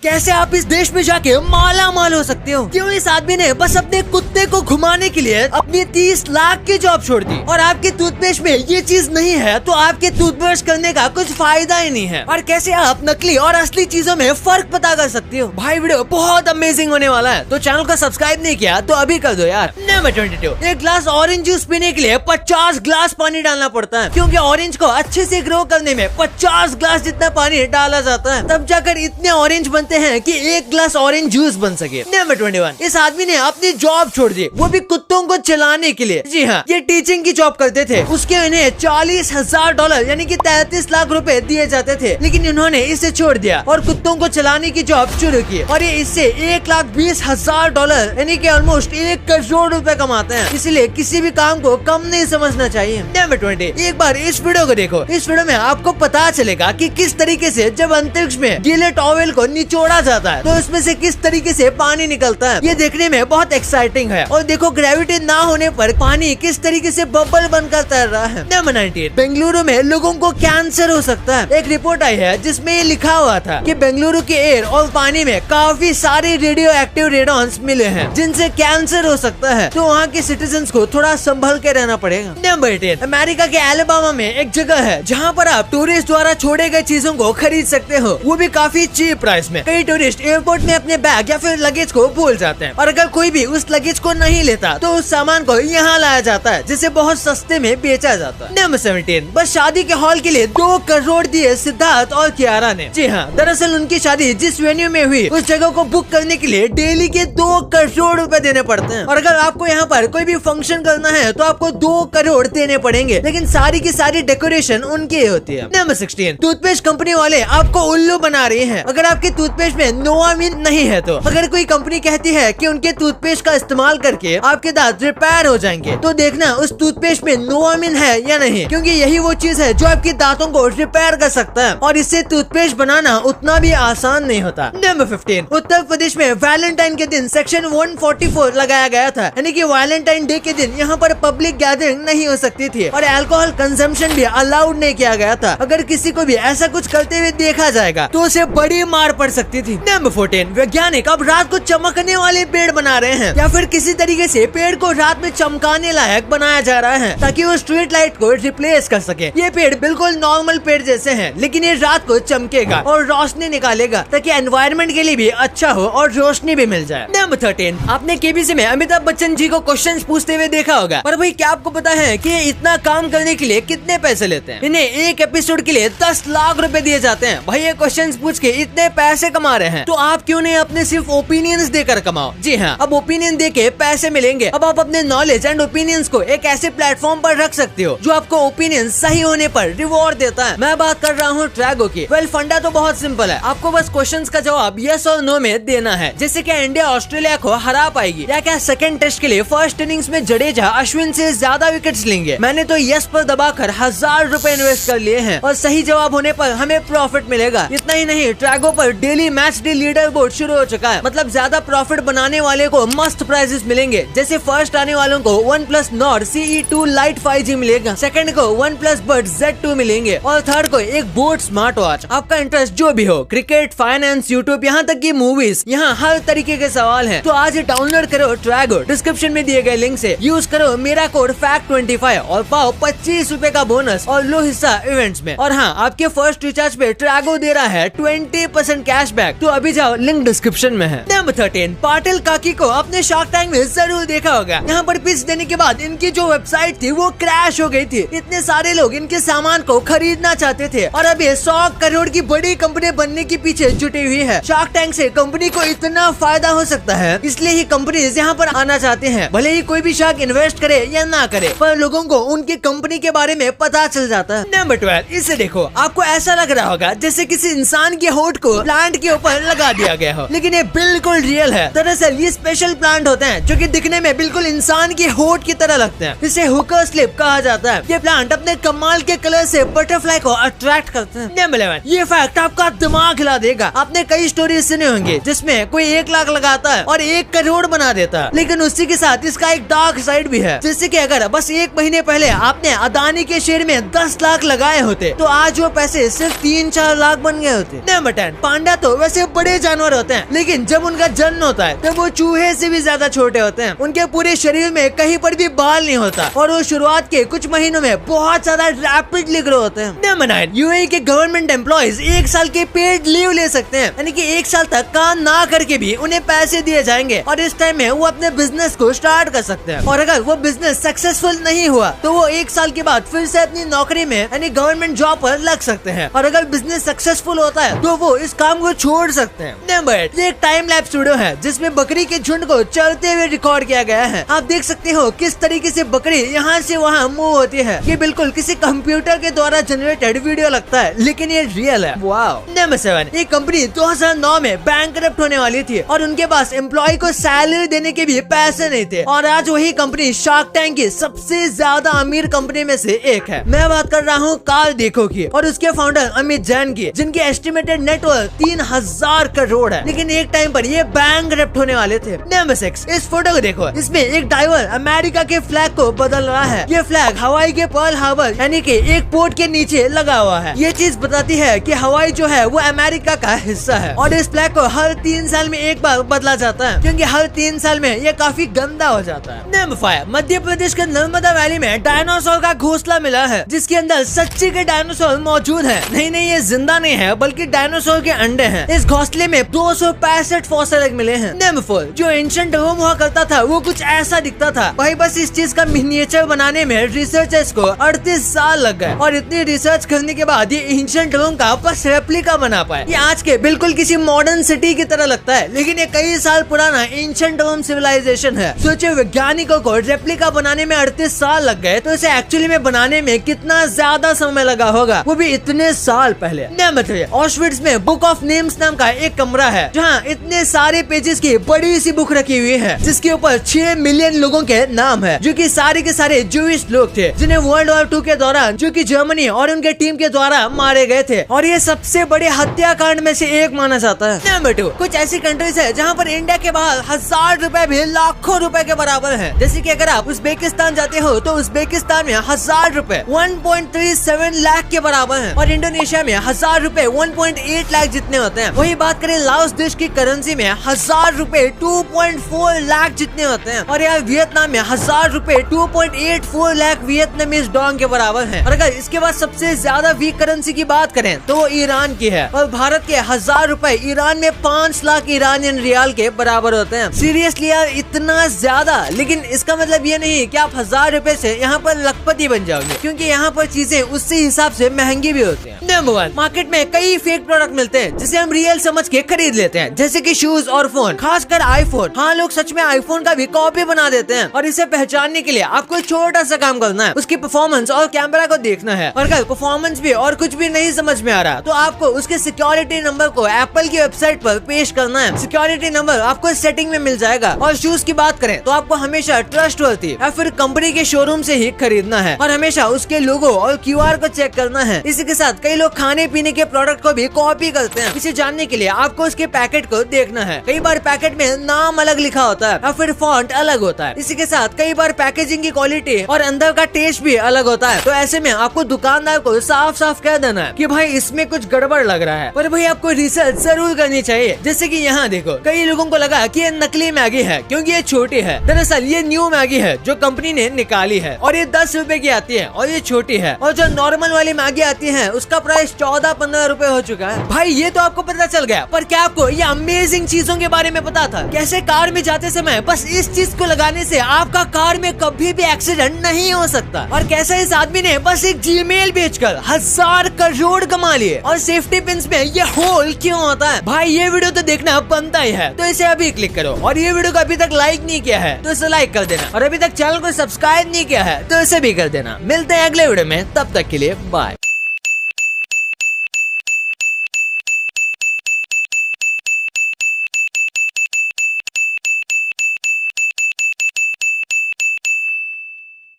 कैसे आप इस देश में जाके माला माल हो सकते हो? क्यों इस आदमी ने बस अपने कुत्ते को घुमाने के लिए अपनी 30 लाख की जॉब छोड़ दी? और आपके टूथपेस्ट में ये चीज नहीं है तो आपके टूथब्रश करने का कुछ फायदा ही नहीं है। और कैसे आप नकली और असली चीजों में फर्क पता कर सकते हो? भाई वीडियो बहुत अमेजिंग होने वाला है, तो चैनल को सब्सक्राइब नहीं किया तो अभी कर दो यार। नंबर 22, एक ग्लास ऑरेंज जूस पीने के लिए 50 ग्लास पानी डालना पड़ता है, क्योंकि ऑरेंज को अच्छे से ग्रो करने में 50 ग्लास जितना पानी डाला जाता है, तब जाकर इतने ऑरेंज बनते हैं कि एक ग्लास ऑरेंज जूस बन सके। नंबर 21, इस आदमी ने अपनी जॉब छोड़ दी, वो भी कुत्तों को चलाने के लिए। जी हाँ, ये टीचिंग की जॉब करते थे, उसके इन्हें $40,000 यानी कि 33 लाख रुपए दिए जाते थे, लेकिन इन्होंने इसे छोड़ दिया और कुत्तों को चलाने की जॉब शुरू की, और ये इससे $1,20,000 यानी कि ऑलमोस्ट 1 करोड़ रुपए कमाते हैं। इसलिए किसी भी काम को कम नहीं समझना चाहिए। नंबर 20, एक बार इस वीडियो को देखो, इस वीडियो में आपको पता चलेगा कि किस तरीके से जब अंतरिक्ष में गीले टॉवेल को निचोड़ा जाता है तो उसमें से किस तरीके से पानी निकलता है। ये देखने में बहुत एक्साइटिंग है। और देखो ग्रेविटी ना होने पर पानी किस तरीके से बबल बनकर तैर रहा है। नंबर 19, बेंगलुरु में लोगों को कैंसर हो सकता है। एक रिपोर्ट आई है जिसमें ये लिखा हुआ था कि बेंगलुरु के एयर और पानी में काफी सारे रेडियो एक्टिव रेडॉन्स मिले हैं जिनसे कैंसर हो सकता है, तो वहाँ के सिटीजन्स को थोड़ा संभल के रहना पड़ेगा। नंबर 18, अमेरिका के एलबामा में एक जगह है जहाँ पर आप टूरिस्ट द्वारा छोड़े गए चीजों को खरीद सकते हो, वो भी काफी चीप प्राइस में। कई टूरिस्ट एयरपोर्ट में अपने बैग या फिर लगेज को भूल जाते हैं, और अगर कोई भी उस लगेज को नहीं लेता तो उस सामान को यहाँ लाया जाता है जिसे बहुत सस्ते में बेचा जाता है। नंबर 17, बस शादी के हॉल के लिए 2 करोड़ दिए सिद्धार्थ और कियारा ने। जी हाँ, दरअसल उनकी शादी जिस वेन्यू में हुई उस जगह को बुक करने के लिए डेली के 2 करोड़ रुपए देने पड़ते हैं, और अगर आपको यहाँ पर कोई भी फंक्शन करना है तो आपको 2 करोड़ देने पड़ेंगे, लेकिन सारी की सारी डेकोरेशन उनकी होती है। नंबर 16, टूथपेस्ट कंपनी वाले आपको उल्लू बना रहे हैं अगर आपके टूथपेस्ट में नोआमीन नहीं है तो। अगर कोई कंपनी कहती है कि उनके टूथपेस्ट का इस्तेमाल करके आपके दांत रिपेयर हो जाएंगे, तो देखना उस टूथपेस्ट में नोआमीन है या नहीं, क्योंकि यही वो चीज है जो आपके दांतों को रिपेयर कर सकता है, और इससे टूथपेस्ट बनाना उतना भी आसान नहीं होता। नंबर 15, उत्तर प्रदेश में वैलेंटाइन के दिन सेक्शन 144 लगाया गया था, यानी कि वैलेंटाइन डे के दिन यहाँ पर पब्लिक गैदरिंग नहीं हो सकती थी और अल्कोहल कंजम्पशन भी अलाउड नहीं किया गया था। अगर किसी को भी ऐसा कुछ करते हुए देखा जाएगा तो उसे बड़ी मार पड़ सकती थी। नंबर 14, वैज्ञानिक अब रात को चमकने वाले पेड़ बना रहे हैं, या फिर किसी तरीके से पेड़ को रात में चमकाने लायक बनाया जा रहा है ताकि वो स्ट्रीट लाइट को रिप्लेस कर सके। ये पेड़ बिल्कुल नॉर्मल पेड़ जैसे हैं, लेकिन ये रात को चमकेगा और रोशनी निकालेगा ताकि एनवायरनमेंट के लिए भी अच्छा हो और रोशनी भी मिल जाए। नंबर 13, आपने केबीसी में अमिताभ बच्चन जी को क्वेश्चन पूछते हुए देखा होगा, पर भाई क्या आपको पता है कि इतना काम करने के लिए कितने पैसे लेते हैं? इन्हें एक एपिसोड के लिए 10 लाख रुपए दिए जाते हैं। भाई ये क्वेश्चन पूछ के इतने पैसे कमा रहे हैं तो आप क्यों नहीं अपने सिर्फ ओपिनियंस देकर कमाओ? जी हाँ, अब ओपिनियन देके पैसे मिलेंगे। अब आप अपने नॉलेज एंड ओपिनियंस को एक ऐसे प्लेटफॉर्म पर रख सकते हो जो आपको ओपिनियन सही होने पर रिवॉर्ड देता है। मैं बात कर रहा हूँ ट्रैगो की। वेल, फंडा तो बहुत सिंपल है, आपको बस क्वेश्चंस का जवाब यस और नो में देना है। जैसे क्या इंडिया ऑस्ट्रेलिया को हरा पाएगी, या क्या सेकंड टेस्ट के लिए फर्स्ट इनिंग्स में जडेजा अश्विन से ज्यादा विकेट्स लेंगे? मैंने तो यस पर दबाकर 1000 रुपए इन्वेस्ट कर लिए हैं और सही जवाब होने पर हमें प्रॉफिट मिलेगा। इतना ही नहीं, ट्रैगो पर daily match day leader board शुरू हो चुका है, मतलब ज्यादा प्रॉफिट बनाने वाले को मस्त प्राइजेस मिलेंगे। जैसे फर्स्ट आने वालों को OnePlus Nord CE2 Lite 5G मिलेगा, सेकंड को OnePlus Buds Z2 मिलेंगे, और थर्ड को एक बोट स्मार्ट वॉच। आपका इंटरेस्ट जो भी हो, क्रिकेट, फाइनेंस, यूट्यूब, यहाँ तक की मूवीज, यहाँ हर तरीके के सवाल हैं। तो आज डाउनलोड करो ट्रैगो, डिस्क्रिप्शन में दिए गए लिंक से यूज करो मेरा कोड FACT25 और पाओ 25 रुपए का बोनस और लो हिस्सा इवेंट्स में। और हाँ, आपके फर्स्ट रिचार्ज पे ट्रैगो दे रहा है 20% कैशबैक, तो अभी जाओ, लिंक डिस्क्रिप्शन में है। नंबर 13, पाटिल काकी को अपने शार्क टैंक में जरूर देखा होगा। यहाँ पर पिच देने के बाद इनकी जो वेबसाइट थी वो क्रैश हो गई थी। इतने सारे लोग इनके सामान को खरीदना चाहते थे और अब ये 100 करोड़ की बड़ी कंपनी बनने के पीछे जुटी हुई है। शार्क टैंक से कंपनी को इतना फायदा हो सकता है, इसलिए ही कंपनीज यहाँ पर आना चाहते हैं। भले ही कोई भी शार्क इन्वेस्ट करे या ना करे, पर लोगों को उनकी कंपनी के बारे में पता चल जाता है। नंबर 12, इसे देखो, आपको ऐसा लग रहा होगा जैसे किसी इंसान के होठ को प्लांट के ऊपर लगा दिया गया हो, लेकिन ये बिल्कुल रियल है। दरअसल ये स्पेशल प्लांट होते हैं जो कि दिखने में बिल्कुल इंसान के होठ की तरह लगते हैं। इसे हुकर स्लिप कहा जाता है। ये प्लांट अपने कमाल के कलर से बटरफ्लाई को अट्रैक्ट करते हैं। नंबर 11, ये फैक्ट आपका दिमाग हिला देगा। आपने कई स्टोरी सुने होंगे जिसमें कोई 1 लाख लगाता है और 1 करोड़ बना देता है, लेकिन उसी के साथ इसका एक डार्क साइड भी है। जैसे कि अगर बस 1 महीने पहले आपने अदानी के शेयर में 10 लाख लगाए होते तो आज वो पैसे सिर्फ 3-4 लाख बन गए होते। नंबर 10, पांडा तो वैसे बड़े जानवर होते हैं, लेकिन जब उनका जन्म होता है तब वो चूहे से भी ज्यादा छोटे होते हैं। उनके पूरे शरीर में कहीं पर भी बाल नहीं होता और वो शुरुआत के कुछ महीनों में बहुत ज्यादा रैपिडली ग्रो होते हैं। नंबर 9, यूएई के गवर्नमेंट एम्प्लॉइज 1 साल के पेड लीव ले सकते हैं, यानी कि 1 साल तक काम ना करके भी उन्हें पैसे दिए जाएंगे और इस टाइम में वो अपने बिजनेस को स्टार्ट कर सकते हैं। और अगर वो बिजनेस सक्सेसफुल नहीं हुआ तो वो 1 साल के बाद फिर से अपनी नौकरी में यानी गवर्नमेंट जॉब पर लग सकते हैं, और अगर बिजनेस सक्सेसफुल होता है तो वो इस काम को छोड़ सकते हैं। नंबर 8, ये एक टाइम लैप्स वीडियो है जिसमें बकरी के झुंड को चलते हुए रिकॉर्ड किया गया है। आप देख सकते हो किस तरीके से बकरी यहाँ से वहाँ मूव होती है। ये बिल्कुल किसी कंप्यूटर के द्वारा जनरेटेड वीडियो लगता है, लेकिन ये रियल है। वाओ। नंबर 7, ये कंपनी 2009 में बैंकरप्ट होने वाली थी और उनके पास एम्प्लॉय को सैलरी देने के भी पैसे नहीं थे, और आज वही कंपनी शार्क टैंक की सबसे ज्यादा अमीर कंपनी में से एक है। मैं बात कर रहा हूँ कार्ल देखो की और उसके फाउंडर अमित जैन की, जिनकी एस्टिमेटेड नेटवर्थ 3000 करोड़ है, लेकिन एक टाइम पर ये बैंकरप्ट होने वाले थे। नंबर 6, इस फोटो को देखो, इसमें एक डाइवर अमेरिका के फ्लैग को बदल रहा है। ये फ्लैग हवाई के पर्ल हार्बर यानी कि एक पोर्ट के नीचे लगा हुआ है। ये चीज बताती है कि हवाई जो है वो अमेरिका का हिस्सा है, और इस फ्लैग को हर 3 साल में एक बार बदला जाता है, क्योंकि हर 3 साल में ये काफी गंदा हो जाता है। नंबर 5, मध्य प्रदेश के नर्मदा वैली में डायनासोर का घोंसला मिला है, जिसके अंदर सच्ची के डायनासोर मौजूद है। नहीं, ये जिंदा नहीं है बल्कि डायनासोर के अंडे हैं। इस घोंसले में 265 फॉसिल मिले हैं। नंबर 4, जो एंशिएंट रोम हुआ करता था वो कुछ ऐसा दिखता था। भाई बस इस चीज का मिनिएचर बनाने में रिसर्चर्स को 38 साल लग गए, और इतनी रिसर्च करने के बाद ये एंशिएंट रोम का बस रेप्लिका बना पाए। ये आज के बिल्कुल किसी मॉडर्न सिटी की तरह लगता है, लेकिन ये कई साल पुराना एंशिएंट रोम सिविलाइजेशन है। सोचो वैज्ञानिकों को रेप्लिका बनाने में 38 साल लग गए, तो इसे एक्चुअली में बनाने में कितना ज्यादा समय लगा होगा, वो भी इतने साल पहले। नंबर 3, ऑश्विट्ज में बुक ऑफ नेम्स नाम का एक कमरा है, जहाँ इतने सारे पेजेस की बड़ी सी बुक रखी हुई है, जिसके ऊपर 6 मिलियन लोगों के नाम है, जो कि सारे के सारे जूइश लोग थे, जिन्हें वर्ल्ड वॉर 2 के दौरान जो कि जर्मनी और उनके टीम के द्वारा मारे गए थे, और ये सबसे बड़े हत्याकांड में से एक माना जाता है। नंबर 2, कुछ ऐसी कंट्रीज है जहाँ पर इंडिया के बाहर 1000 रुपए भी लाखों रुपए के बराबर है। जैसे कि अगर आप उज्बेकिस्तान जाते हो तो उज्बेकिस्तान में 1000 रुपए 1.37 लाख के बराबर है, और इंडोनेशिया में 1000 रुपए 1.8 लाख जितने होते हैं। वही बात करें लाओस देश की करेंसी में 1000 रुपए 2.4 लाख जितने होते हैं, और यार वियतनाम में 1000 रुपए 2.84 लाख वियतनामीज डोंग के बराबर है। और अगर इसके बाद सबसे ज्यादा वीक करेंसी की बात करें तो वो ईरान की है, और भारत के 1000 रुपए ईरान में 5 लाख ईरानियन रियाल के बराबर होते हैं। सीरियसली यार इतना ज्यादा, लेकिन इसका मतलब ये नहीं कि आप 1000 रुपए से यहाँ पर लखपति बन जाओगे, क्योंकि यहाँ पर चीजें उसी हिसाब से महंगी भी होती हैं। नंबर 1, मार्केट में कई फेक प्रोडक्ट मिलते हैं जिसे हम रियल समझ के खरीद लेते हैं, जैसे कि शूज और फोन, खासकर आईफोन। हाँ, लोग सच में आईफोन का भी कॉपी बना देते हैं, और इसे पहचानने के लिए आपको छोटा सा काम करना है, उसकी परफॉर्मेंस और कैमरा को देखना है, और अगर परफॉर्मेंस भी और कुछ भी नहीं समझ में आ रहा तो आपको उसके सिक्योरिटी नंबर को एप्पल की वेबसाइट पर पेश करना है। सिक्योरिटी नंबर आपको सेटिंग में मिल जाएगा। और शूज की बात करें तो आपको हमेशा ट्रस्टवर्दी या फिर कंपनी के शोरूम से ही खरीदना है, और हमेशा उसके लोगो और QR को चेक करना है। इसी के साथ कई लोग खाने पीने के प्रोडक्ट को भी कॉपी करते हैं। इसे जानने के लिए आपको उसके पैकेट को देखना है। कई बार पैकेट में नाम अलग लिखा होता है या फिर फॉन्ट अलग होता है। इसी के साथ कई बार पैकेजिंग की क्वालिटी और अंदर का टेस्ट भी अलग होता है। तो ऐसे में आपको दुकानदार को साफ साफ कह देना है कि भाई इसमें कुछ गड़बड़ लग रहा है, पर भाई आपको रिसर्च जरूर करनी चाहिए। जैसे कि यहाँ देखो, कई लोगों को लगा कि ये नकली मैगी है क्योंकि ये छोटी है। दरअसल ये न्यू मैगी है जो कंपनी ने निकाली है, और ये 10 रुपए की आती है, और ये छोटी है। और जो नॉर्मल वाली मैगी आती है उसका प्राइस 14-15 रुपए हो चुका है। भाई ये तो आपको पता चल गया, पर क्या आपको ये अमेजिंग चीजों के बारे में पता था? कैसे कार में जाते समय बस इस चीज को लगाने से आपका कार में कभी भी एक्सीडेंट नहीं हो सकता, और कैसे इस आदमी ने बस एक जीमेल बेचकर 1000 करोड़ कमा लिए। और सेफ्टी पिंस में ये होल क्यों होता है? भाई ये वीडियो तो देखना बनता ही है, तो इसे अभी क्लिक करो। और ये वीडियो को अभी तक लाइक नहीं किया है तो इसे लाइक कर देना, और अभी तक चैनल को सब्सक्राइब नहीं किया है तो इसे भी कर देना। मिलते हैं अगले वीडियो में, तब तक के लिए बाय।